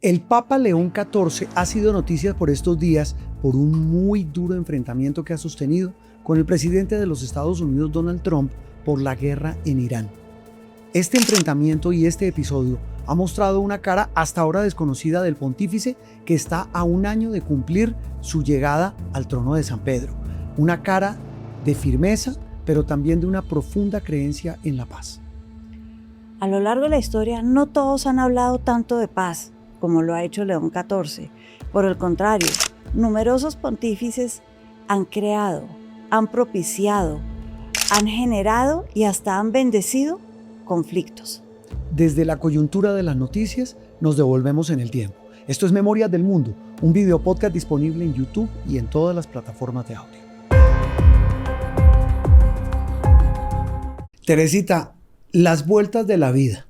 El Papa León XIV ha sido noticia por estos días por un muy duro enfrentamiento que ha sostenido con el presidente de los Estados Unidos, Donald Trump, por la guerra en Irán. Este enfrentamiento y este episodio ha mostrado una cara hasta ahora desconocida del pontífice que está a un año de cumplir su llegada al trono de San Pedro. Una cara de firmeza, pero también de una profunda creencia en la paz. A lo largo de la historia, no todos han hablado tanto de paz como lo ha hecho León XIV. Por el contrario, numerosos pontífices han creado, han propiciado, han generado y hasta han bendecido conflictos. Desde la coyuntura de las noticias, nos devolvemos en el tiempo. Esto es Memorias del Mundo, un video podcast disponible en YouTube y en todas las plataformas de audio. Teresita, las vueltas de la vida.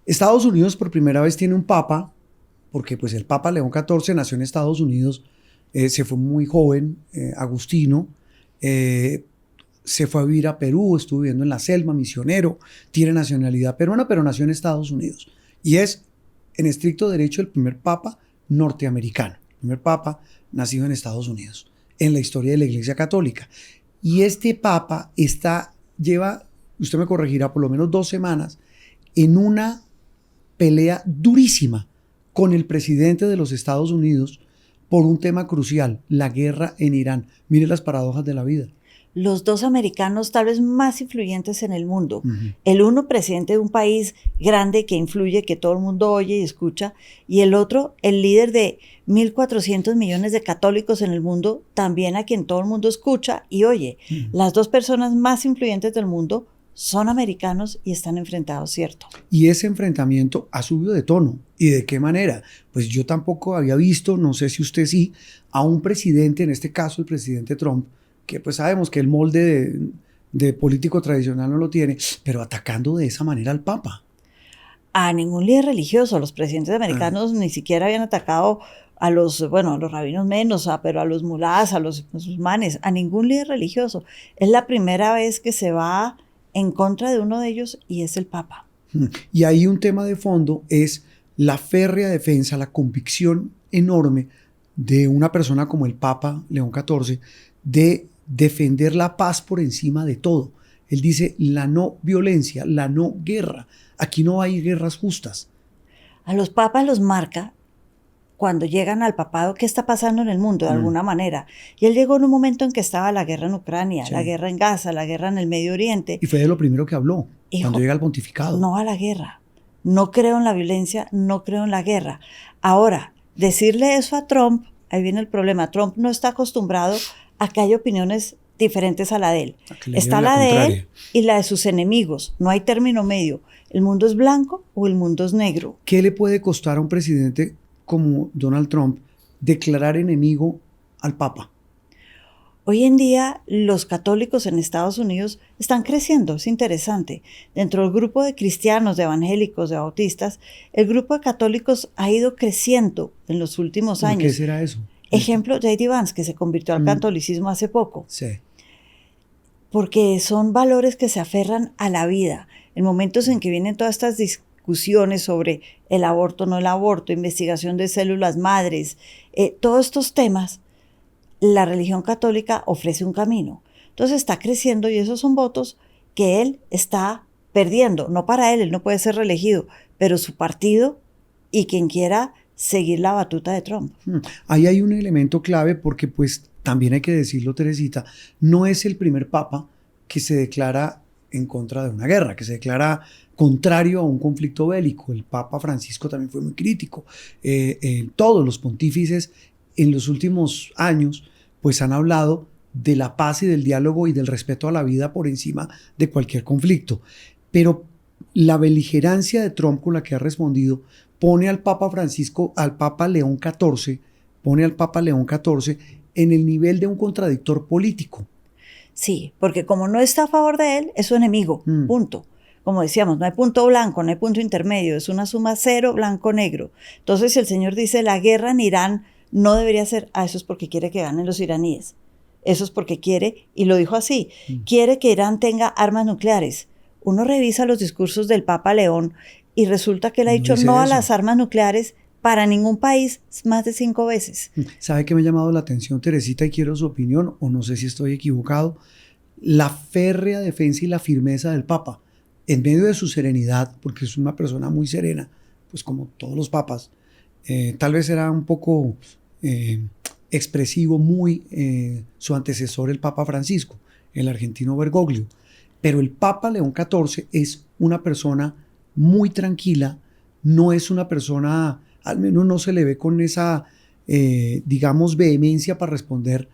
Estados Unidos por primera vez tiene un papa, porque pues el Papa León XIV nació en Estados Unidos, se fue muy joven, agustino, se fue a vivir a Perú, estuvo viviendo en la selva, misionero, tiene nacionalidad peruana, pero nació en Estados Unidos. Y es, en estricto derecho, el primer papa norteamericano, el primer papa nacido en Estados Unidos, en la historia de la Iglesia Católica. Y este papa lleva, usted me corregirá, por lo menos 2 semanas, en una pelea durísima con el presidente de los Estados Unidos por un tema crucial, la guerra en Irán. Mire las paradojas de la vida. Los dos americanos tal vez más influyentes en el mundo. El uno presidente de un país grande que influye, que todo el mundo oye y escucha, y el otro el líder de 1.400 millones de católicos en el mundo, también a quien todo el mundo escucha y oye. Las dos personas más influyentes del mundo son americanos y están enfrentados, ¿cierto? Y ese enfrentamiento ha subido de tono. ¿Y de qué manera? Pues yo tampoco había visto, no sé si usted sí, a un presidente, en este caso el presidente Trump, que pues sabemos que el molde de político tradicional no lo tiene, pero atacando de esa manera al Papa. A ningún líder religioso. Los presidentes americanos ni siquiera habían atacado a los rabinos menos, pero a los mulás, a los musulmanes, a ningún líder religioso. Es la primera vez que se va en contra de uno de ellos y es el Papa. Y ahí un tema de fondo es la férrea defensa, la convicción enorme de una persona como el Papa León XIV de defender la paz por encima de todo. Él dice la no violencia, la no guerra. Aquí no hay guerras justas. A los papas los marca cuando llegan al papado qué está pasando en el mundo de alguna manera. Y él llegó en un momento en que estaba la guerra en Ucrania, sí, la guerra en Gaza, la guerra en el Medio Oriente. Y fue de lo primero que habló cuando llega al pontificado. No a la guerra. No creo en la violencia, no creo en la guerra. Ahora, decirle eso a Trump, ahí viene el problema. Trump no está acostumbrado a que haya opiniones diferentes a la de él. Está la de él y la de sus enemigos. No hay término medio. ¿El mundo es blanco o el mundo es negro? ¿Qué le puede costar a un presidente como Donald Trump declarar enemigo al Papa? Hoy en día los católicos en Estados Unidos están creciendo, es interesante. Dentro del grupo de cristianos, de evangélicos, de bautistas, el grupo de católicos ha ido creciendo en los últimos años. ¿Qué será eso? Ejemplo, J.D. Vance, que se convirtió al catolicismo hace poco. Sí. Porque son valores que se aferran a la vida. En momentos en que vienen todas estas discusiones sobre el aborto, no el aborto, investigación de células madres, todos estos temas, la religión católica ofrece un camino. Entonces está creciendo y esos son votos que él está perdiendo. No para él no puede ser reelegido, pero su partido y quien quiera seguir la batuta de Trump. Ahí hay un elemento clave porque pues también hay que decirlo, Teresita, no es el primer papa que se declara en contra de una guerra, que se declara contrario a un conflicto bélico. El Papa Francisco también fue muy crítico. Todos los pontífices en los últimos años pues han hablado de la paz y del diálogo y del respeto a la vida por encima de cualquier conflicto. Pero la beligerancia de Trump con la que ha respondido pone al Papa Francisco, al Papa León XIV, en el nivel de un contradictor político. Sí, porque como no está a favor de él, es su enemigo, punto. Como decíamos, no hay punto blanco, no hay punto intermedio, es una suma cero, blanco-negro. Entonces, si el señor dice la guerra en Irán no debería ser, eso es porque quiere que ganen los iraníes. Eso es porque quiere, y lo dijo así, quiere que Irán tenga armas nucleares. Uno revisa los discursos del Papa León y resulta que él ha dicho no a las armas nucleares para ningún país más de 5 veces. ¿Sabe qué me ha llamado la atención, Teresita, y quiero su opinión, o no sé si estoy equivocado? La férrea defensa y la firmeza del Papa, en medio de su serenidad, porque es una persona muy serena, pues como todos los papas, tal vez era un poco expresivo, su antecesor, el Papa Francisco, el argentino Bergoglio, pero el Papa León XIV es una persona muy tranquila, no es una persona, al menos no se le ve con esa, digamos, vehemencia para responder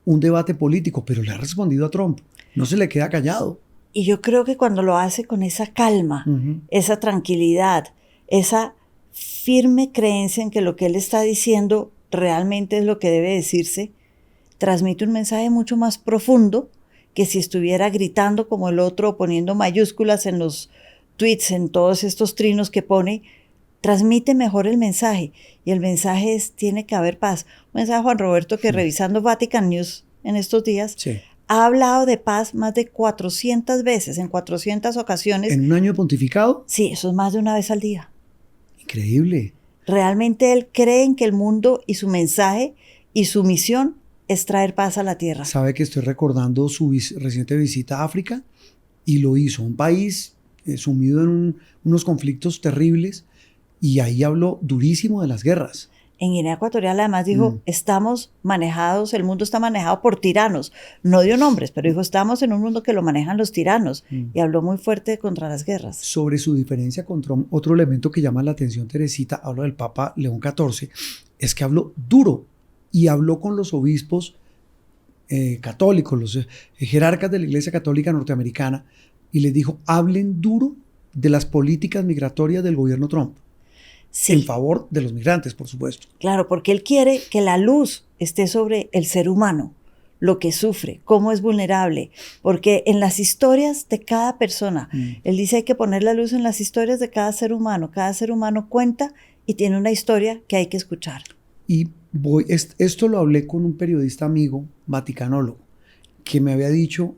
un debate político, pero le ha respondido a Trump, no se le queda callado. Y yo creo que cuando lo hace con esa calma, esa tranquilidad, esa firme creencia en que lo que él está diciendo realmente es lo que debe decirse, transmite un mensaje mucho más profundo que si estuviera gritando como el otro o poniendo mayúsculas en los tweets, en todos estos trinos que pone. Transmite mejor el mensaje, y el mensaje es: tiene que haber paz. Un mensaje, Juan Roberto, que revisando Vatican News en estos días, ha hablado de paz más de 400 veces, en 400 ocasiones. ¿En un año pontificado? Sí, eso es más de una vez al día. Increíble. Realmente él cree en que el mundo y su mensaje y su misión es traer paz a la tierra. Sabe que estoy recordando su reciente visita a África, y lo hizo, un país sumido en unos conflictos terribles, y ahí habló durísimo de las guerras. En Guinea Ecuatorial además dijo, estamos manejados, el mundo está manejado por tiranos. No dio nombres, pero dijo, estamos en un mundo que lo manejan los tiranos. Y habló muy fuerte contra las guerras. Sobre su diferencia con Trump, otro elemento que llama la atención, Teresita, hablo del Papa León XIV, es que habló duro, y habló con los obispos católicos, los jerarcas de la Iglesia Católica Norteamericana, y les dijo, hablen duro de las políticas migratorias del gobierno Trump. Sí. En favor de los migrantes, por supuesto. Claro, porque él quiere que la luz esté sobre el ser humano, lo que sufre, cómo es vulnerable, porque en las historias de cada persona, él dice hay que poner la luz en las historias de cada ser humano cuenta y tiene una historia que hay que escuchar. Y esto lo hablé con un periodista amigo, vaticanólogo, que me había dicho,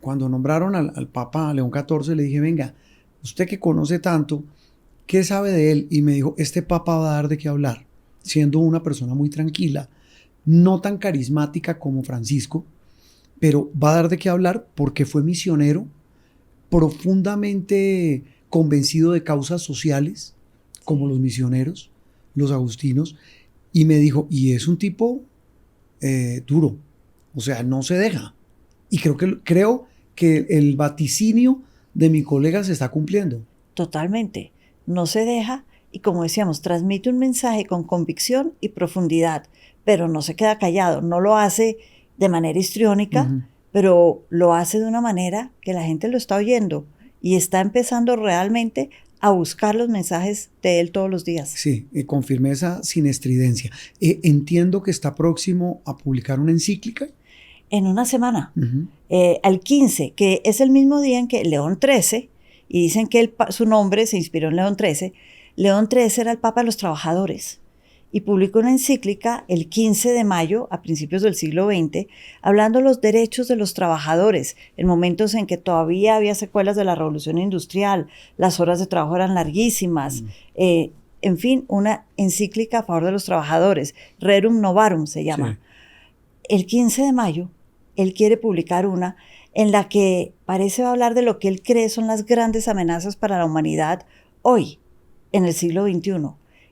cuando nombraron al Papa León XIV, le dije, venga, usted que conoce tanto, ¿qué sabe de él? Y me dijo, este Papa va a dar de qué hablar, siendo una persona muy tranquila, no tan carismática como Francisco, pero va a dar de qué hablar porque fue misionero, profundamente convencido de causas sociales, como los misioneros, los agustinos, y me dijo, y es un tipo duro, o sea, no se deja. Y creo que el vaticinio de mi colega se está cumpliendo. Totalmente. No se deja y, como decíamos, transmite un mensaje con convicción y profundidad, pero no se queda callado, no lo hace de manera histriónica, pero lo hace de una manera que la gente lo está oyendo y está empezando realmente a buscar los mensajes de él todos los días. Sí, con firmeza, sin estridencia. Entiendo que está próximo a publicar una encíclica. En una semana, al 15, que es el mismo día en que León XIII, y dicen que su nombre se inspiró en León XIII. León XIII era el Papa de los Trabajadores y publicó una encíclica el 15 de mayo, a principios del siglo XX, hablando de los derechos de los trabajadores, en momentos en que todavía había secuelas de la Revolución Industrial, las horas de trabajo eran larguísimas, en fin, una encíclica a favor de los trabajadores, Rerum Novarum se llama. Sí. El 15 de mayo, él quiere publicar una en la que parece va a hablar de lo que él cree son las grandes amenazas para la humanidad hoy, en el siglo XXI.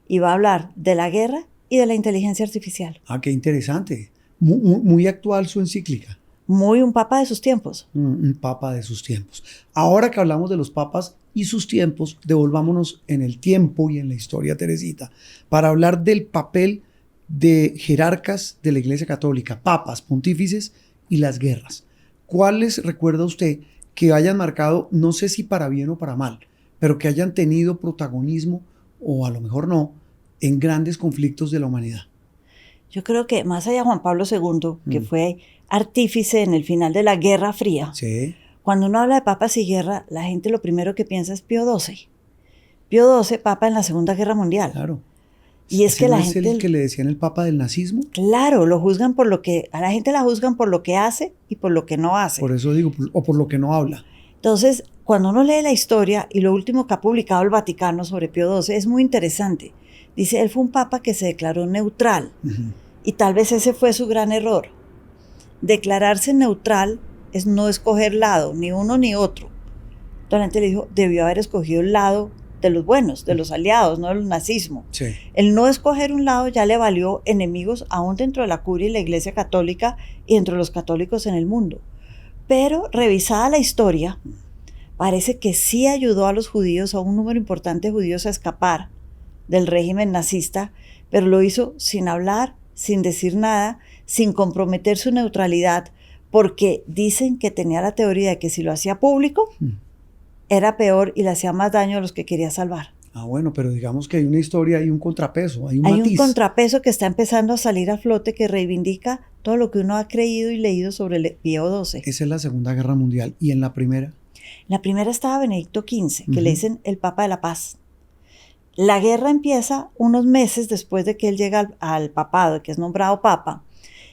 Y va a hablar de la guerra y de la inteligencia artificial. Ah, qué interesante. Muy actual su encíclica. Muy un papa de sus tiempos. Un papa de sus tiempos. Ahora que hablamos de los papas y sus tiempos, devolvámonos en el tiempo y en la historia, Teresita, para hablar del papel de jerarcas de la Iglesia Católica, papas, pontífices y las guerras. ¿Cuáles recuerda usted que hayan marcado, no sé si para bien o para mal, pero que hayan tenido protagonismo, o a lo mejor no, en grandes conflictos de la humanidad? Yo creo que más allá de Juan Pablo II, que fue artífice en el final de la Guerra Fría, cuando uno habla de papas y guerra, la gente lo primero que piensa es Pío XII. Pío XII, papa en la Segunda Guerra Mundial. Claro. Y es que la gente... ¿Es el que le decían el papa del nazismo? Claro, lo juzgan por lo que... A la gente la juzgan por lo que hace y por lo que no hace. Por eso digo, o por lo que no habla. Entonces, cuando uno lee la historia y lo último que ha publicado el Vaticano sobre Pío XII es muy interesante. dice, él fue un papa que se declaró neutral. Y tal vez ese fue su gran error. Declararse neutral es no escoger lado, ni uno ni otro. Entonces la gente le dijo, debió haber escogido el lado de los buenos, de los aliados, no del nazismo. Sí. El no escoger un lado ya le valió enemigos aún dentro de la curia y la Iglesia Católica y dentro de los católicos en el mundo. Pero revisada la historia, parece que sí ayudó a los judíos, a un número importante de judíos a escapar del régimen nazista, pero lo hizo sin hablar, sin decir nada, sin comprometer su neutralidad, porque dicen que tenía la teoría de que si lo hacía público, era peor y le hacía más daño a los que quería salvar. Ah, bueno, pero digamos que hay una historia, hay un contrapeso, hay un Hay matiz. un contrapeso que está empezando a salir a flote que reivindica todo lo que uno ha creído y leído sobre el Pío XII. Esa es la Segunda Guerra Mundial. ¿Y en la primera? La primera estaba Benedicto XV, que le dicen el Papa de la Paz. La guerra empieza unos meses después de que él llega al papado, que es nombrado Papa,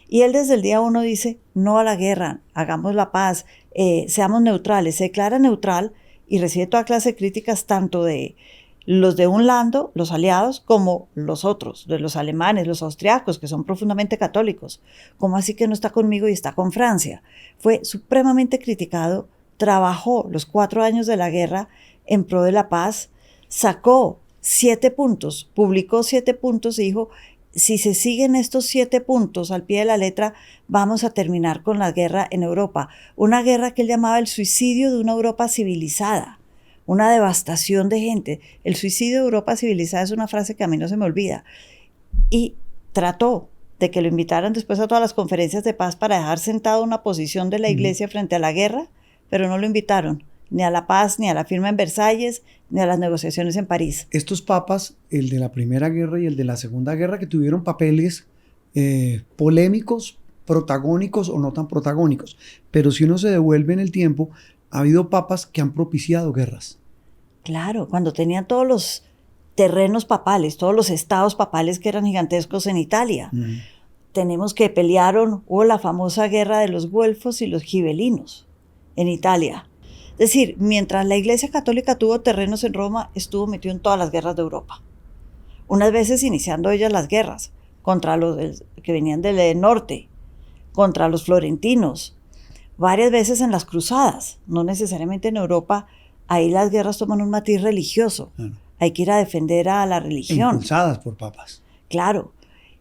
y él desde el día 1 dice, no a la guerra, hagamos la paz, seamos neutrales. Se declara neutral y recibe toda clase de críticas, tanto de los de un lado, los aliados, como los otros, de los alemanes, los austriacos, que son profundamente católicos. ¿Cómo así que no está conmigo y está con Francia? Fue supremamente criticado, trabajó los 4 años de la guerra en pro de la paz, sacó 7 puntos, publicó 7 puntos y dijo, si se siguen estos 7 puntos al pie de la letra, vamos a terminar con la guerra en Europa. Una guerra que él llamaba el suicidio de una Europa civilizada, una devastación de gente. El suicidio de Europa civilizada es una frase que a mí no se me olvida. Y trató de que lo invitaran después a todas las conferencias de paz para dejar sentado una posición de la Iglesia frente a la guerra, pero no lo invitaron, ni a la paz, ni a la firma en Versalles, ni a las negociaciones en París. Estos papas, el de la Primera Guerra y el de la Segunda Guerra, que tuvieron papeles polémicos, protagónicos o no tan protagónicos, pero si uno se devuelve en el tiempo, ha habido papas que han propiciado guerras. Claro, cuando tenían todos los terrenos papales, todos los estados papales que eran gigantescos en Italia. Tenemos que hubo la famosa guerra de los güelfos y los gibelinos en Italia. Es decir, mientras la Iglesia Católica tuvo terrenos en Roma, estuvo metido en todas las guerras de Europa. Unas veces iniciando ellas las guerras contra los que venían del norte, contra los florentinos, varias veces en las cruzadas, no necesariamente en Europa. Ahí las guerras toman un matiz religioso. Hay que ir a defender a la religión. Impulsadas por papas. Claro.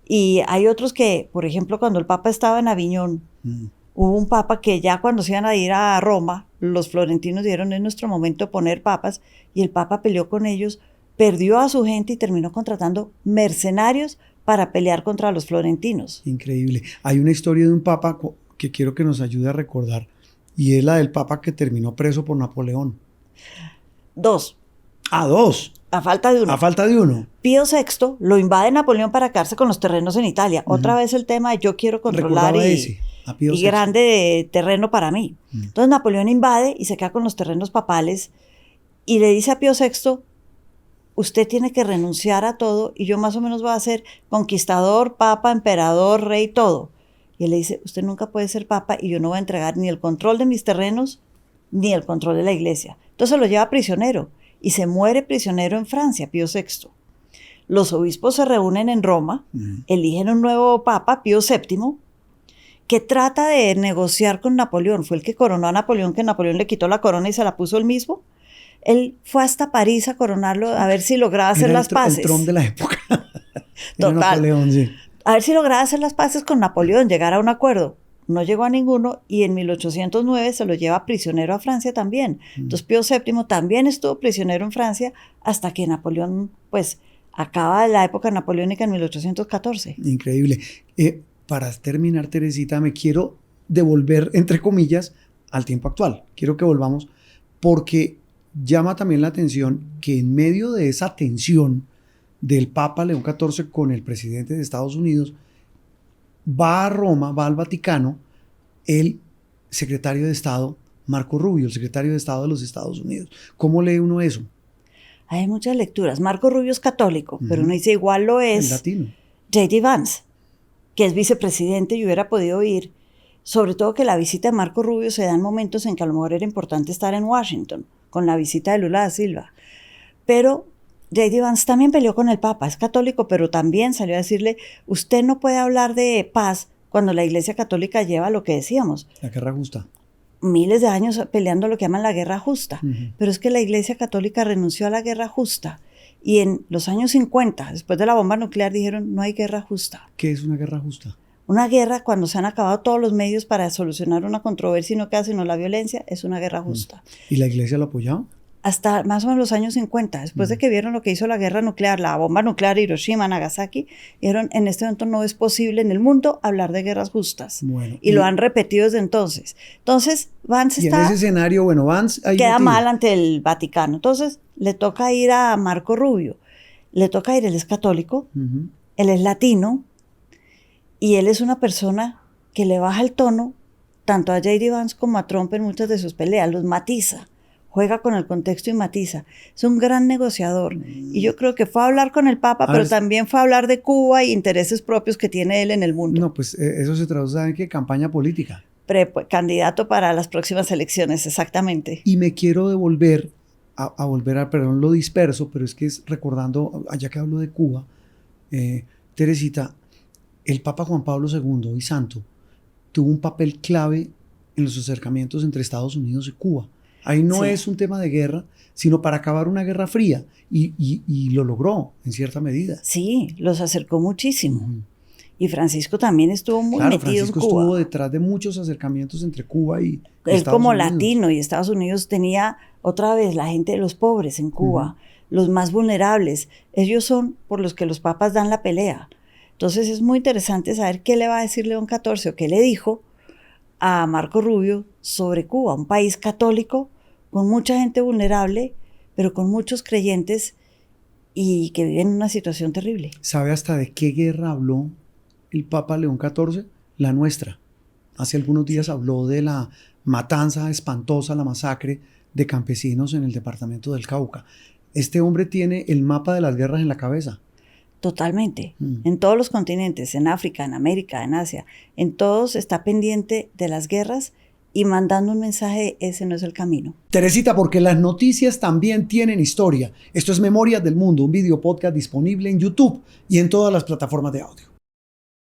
Y hay otros que, por ejemplo, cuando el Papa estaba en Aviñón, hubo un Papa que ya cuando se iban a ir a Roma, los florentinos dijeron, es nuestro momento de poner papas, y el Papa peleó con ellos, perdió a su gente y terminó contratando mercenarios para pelear contra los florentinos. Increíble. Hay una historia de un Papa que quiero que nos ayude a recordar, y es la del Papa que terminó preso por Napoleón. 2. Ah, 2. A falta de uno. A falta de uno. Pío VI lo invade Napoleón para quedarse con los terrenos en Italia. Otra vez el tema de yo quiero controlar y grande terreno para mí. Entonces Napoleón invade y se queda con los terrenos papales y le dice a Pío VI, usted tiene que renunciar a todo y yo más o menos voy a ser conquistador, papa, emperador, rey, todo. Y él le dice, usted nunca puede ser papa y yo no voy a entregar ni el control de mis terrenos ni el control de la iglesia. Entonces lo lleva prisionero y se muere prisionero en Francia, Pío VI. Los obispos se reúnen en Roma, eligen un nuevo papa, Pío VII, que trata de negociar con Napoleón. Fue el que coronó a Napoleón, que Napoleón le quitó la corona y se la puso él mismo. Él fue hasta París a coronarlo, a ver si lograba hacer las paces. El Trump de la época. Total. Napoleón, sí. A ver si lograba hacer las paces con Napoleón, llegar a un acuerdo. No llegó a ninguno y en 1809 se lo lleva prisionero a Francia también. Entonces Pío VII también estuvo prisionero en Francia hasta que Napoleón, pues, acaba la época napoleónica en 1814. Increíble. Para terminar, Teresita, me quiero devolver, entre comillas, al tiempo actual. Quiero que volvamos porque llama también la atención que en medio de esa tensión del Papa León XIV con el presidente de Estados Unidos, va a Roma, va al Vaticano, el secretario de Estado, Marco Rubio, el secretario de Estado de los Estados Unidos. ¿Cómo lee uno eso? Hay muchas lecturas. Marco Rubio es católico, pero uno dice igual lo es J.D. Vance, que es vicepresidente y hubiera podido ir. Sobre todo que la visita de Marco Rubio se da en momentos en que a lo mejor era importante estar en Washington, con la visita de Lula da Silva. Pero J.D. Vance también peleó con el Papa, es católico, pero también salió a decirle, usted no puede hablar de paz cuando la Iglesia Católica lleva lo que decíamos. La guerra justa. Miles de años peleando lo que llaman la guerra justa. Pero es que la Iglesia Católica renunció a la guerra justa. Y en los años 50, después de la bomba nuclear, dijeron, no hay guerra justa. ¿Qué es una guerra justa? Una guerra, cuando se han acabado todos los medios para solucionar una controversia y no queda sino la violencia, es una guerra justa. ¿Y la Iglesia lo apoyaba? Hasta más o menos los años 50, después de que vieron lo que hizo la guerra nuclear, la bomba nuclear de Hiroshima, Nagasaki, dijeron, en este momento no es posible en el mundo hablar de guerras justas. Bueno, y lo han repetido desde entonces. Entonces, Vance y está... en ese escenario, bueno, Vance... ahí queda metido. mal ante el Vaticano. Entonces, le toca ir a Marco Rubio. Le toca ir, él es católico, él es latino, y él es una persona que le baja el tono tanto a J.D. Vance como a Trump en muchas de sus peleas, los matiza. Juega con el contexto y matiza. Es un gran negociador. Y yo creo que fue a hablar con el Papa, pero también fue a hablar de Cuba e intereses propios que tiene él en el mundo. No, pues eso se traduce en que campaña política. Candidato para las próximas elecciones, exactamente. Y me quiero devolver a volver a, perdón, lo disperso, pero es que es recordando, allá que hablo de Cuba, Teresita, el Papa Juan Pablo II, hoy santo, tuvo un papel clave en los acercamientos entre Estados Unidos y Cuba. Ahí no es un tema de guerra, sino para acabar una guerra fría. Y lo logró, en cierta medida. Sí, los acercó muchísimo. Y Francisco también estuvo muy metido Francisco en Cuba. estuvo detrás de muchos acercamientos entre Cuba y él Estados como Unidos. latino, y Estados Unidos tenía otra vez la gente de los pobres en Cuba, los más vulnerables. Ellos son por los que los papas dan la pelea. Entonces es muy interesante saber qué le va a decir León XIV o qué le dijo a Marco Rubio sobre Cuba, un país católico con mucha gente vulnerable, pero con muchos creyentes y que viven en una situación terrible. ¿Sabe hasta de qué guerra habló el Papa León XIV? La nuestra. Hace algunos días habló de la matanza espantosa, la masacre de campesinos en el departamento del Cauca. Este hombre tiene el mapa de las guerras en la cabeza. Totalmente. En todos los continentes, en África, en América, en Asia, en todos está pendiente de las guerras y mandando un mensaje, ese no es el camino. Teresita, porque las noticias también tienen historia. Esto es Memorias del Mundo, un video podcast disponible en YouTube y en todas las plataformas de audio.